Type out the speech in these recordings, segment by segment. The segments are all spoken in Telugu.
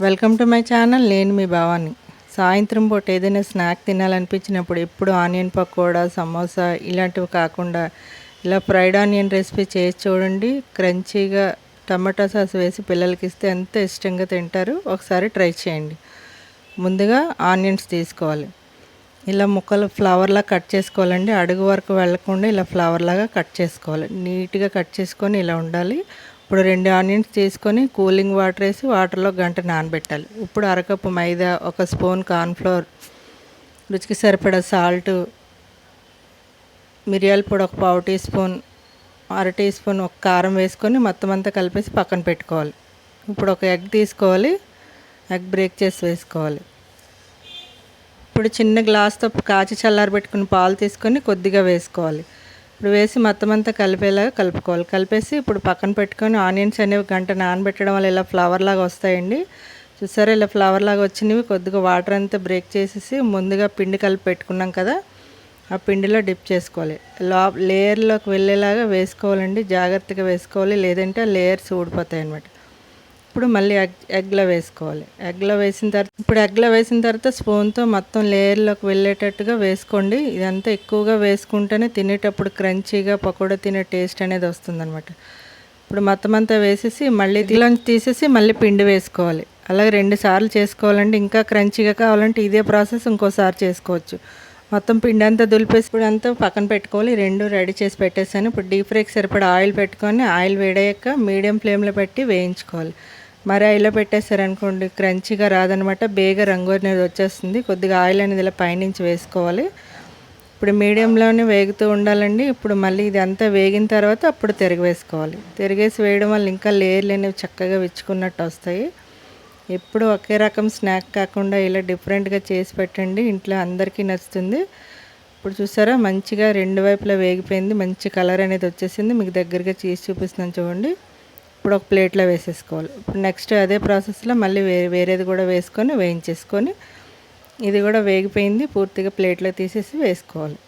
Welcome to my channel. నేను మీ భావాన్ని. సాయంత్రం పూట ఏదైనా స్నాక్ తినాలనిపించినప్పుడు ఎప్పుడు ఆనియన్ పకోడా, సమోసా ఇలాంటివి కాకుండా ఇలా ఫ్రైడ్ ఆనియన్ రెసిపీ చేసి చూడండి. క్రంచీగా టమాటా సాస్ వేసి పిల్లలకి ఇస్తే ఎంత ఇష్టంగా తింటారు. ఒకసారి ట్రై చేయండి. ముందుగా ఆనియన్స్ తీసుకోవాలి. ఇలా ముక్కలు ఫ్లవర్లా కట్ చేసుకోవాలండి. అడుగు వరకు వెళ్ళకుండా ఇలా ఫ్లవర్లాగా కట్ చేసుకోవాలి. నీట్గా కట్ చేసుకొని ఇలా ఉండాలి. ఇప్పుడు 2 ఆనియన్స్ తీసుకొని కూలింగ్ వాటర్ వేసి వాటర్లో గంట నానబెట్టాలి. ఇప్పుడు అరకప్పు మైదా, 1 స్పూన్ కార్న్ఫ్లోర్, రుచికి సరిపడా సాల్ట్, మిరియాల పొడి 1 పావు టీ స్పూన్, 1/2 టీ స్పూన్ కారం వేసుకొని మొత్తం అంతా కలిపేసి పక్కన పెట్టుకోవాలి. ఇప్పుడు ఒక ఎగ్ తీసుకోవాలి. ఎగ్ బ్రేక్ చేసి వేసుకోవాలి. ఇప్పుడు చిన్న గ్లాస్తో కాచి చల్లారబెట్టుకుని పాలు తీసుకొని కొద్దిగా వేసుకోవాలి. ఇప్పుడు వేసి మొత్తం అంతా కలిపేలాగా కలుపుకోవాలి. కలిపేసి ఇప్పుడు పక్కన పెట్టుకొని ఆనియన్స్ అనేవి గంట నానబెట్టడం వల్ల ఇలా ఫ్లవర్ లాగా వస్తాయండి. చూసారా, ఇలా ఫ్లవర్ లాగా వచ్చినవి కొద్దిగా వాటర్ అంతా బ్రేక్ చేసేసి ముందుగా పిండి కలిపి పెట్టుకున్నాం కదా, ఆ పిండిలో డిప్ చేసుకోవాలి. లేయర్లోకి వెళ్ళేలాగా వేసుకోవాలండి. జాగ్రత్తగా వేసుకోవాలి, లేదంటే లేయర్స్ ఊడిపోతాయి అన్నమాట. ఇప్పుడు మళ్ళీ ఎగ్లో వేసుకోవాలి. ఎగ్లో వేసిన తర్వాత స్పూన్తో మొత్తం లేయర్లోకి వెళ్ళేటట్టుగా వేసుకోండి. ఇదంతా ఎక్కువగా వేసుకుంటేనే తినేటప్పుడు క్రంచీగా పకోడా తినే టేస్ట్ అనేది వస్తుందన్నమాట. ఇప్పుడు మొత్తం అంతా వేసేసి మళ్ళీ దీనిలోంచి తీసేసి మళ్ళీ పిండి వేసుకోవాలి. అలాగే 2 సార్లు చేసుకోవాలండి. ఇంకా క్రంచీగా కావాలంటే ఇదే ప్రాసెస్ ఇంకోసారి చేసుకోవచ్చు. మొత్తం పిండి అంతా దులిపేసి ఇప్పుడు అంతా పక్కన పెట్టుకోవాలి. 2 రెడీ చేసి పెట్టేసాను. ఇప్పుడు డీప్ ఫ్రైకి సరిపడా ఆయిల్ పెట్టుకొని ఆయిల్ వేడయ్యాక మీడియం ఫ్లేమ్లో పెట్టి వేయించుకోవాలి. మరి ఆయిల్లో పెట్టేశారనుకోండి క్రంచీగా రాదనమాట. బేగా రంగు అనేది వచ్చేస్తుంది. కొద్దిగా ఆయిల్ అనేది ఇలా పైనుంచి వేసుకోవాలి. ఇప్పుడు మీడియంలోనే వేగుతూ ఉండాలండి. ఇప్పుడు మళ్ళీ ఇది అంతా వేగిన తర్వాత అప్పుడు తిరగవేసుకోవాలి. తిరిగేసి వేయడం వల్ల ఇంకా లేయర్లు అనేవి చక్కగా విచ్చుకున్నట్టు వస్తాయి. ఎప్పుడు ఒకే రకం స్నాక్ కాకుండా ఇలా డిఫరెంట్గా చేసి పెట్టండి. ఇంట్లో అందరికీ నచ్చుతుంది. ఇప్పుడు చూసారా, మంచిగా 2 వైపులా వేగిపోయింది. మంచి కలర్ అనేది వచ్చేసింది. మీకు దగ్గరగా చేసి చూపిస్తున్నాను చూడండి. ఇప్పుడు ఒక ప్లేట్లో వేసేసుకోవాలి. ఇప్పుడు నెక్స్ట్ అదే ప్రాసెస్లో మళ్ళీ వేరేది కూడా వేసుకొని వేయించేసుకొని ఇది కూడా వేగిపోయింది. పూర్తిగా ప్లేట్లో తీసేసి వేసుకోవాలి.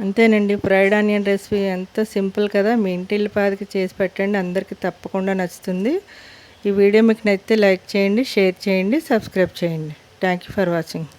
అంతేనండి, ఫ్రైడ్ ఆనియన్ రెసిపీ ఎంత సింపుల్ కదా. మీ ఇంటిల్లిపాదికి చేసి పెట్టండి, అందరికీ తప్పకుండా నచ్చుతుంది. ఈ వీడియో మీకు నచ్చితే లైక్ చేయండి, షేర్ చేయండి, సబ్స్క్రైబ్ చేయండి. Thank you for watching.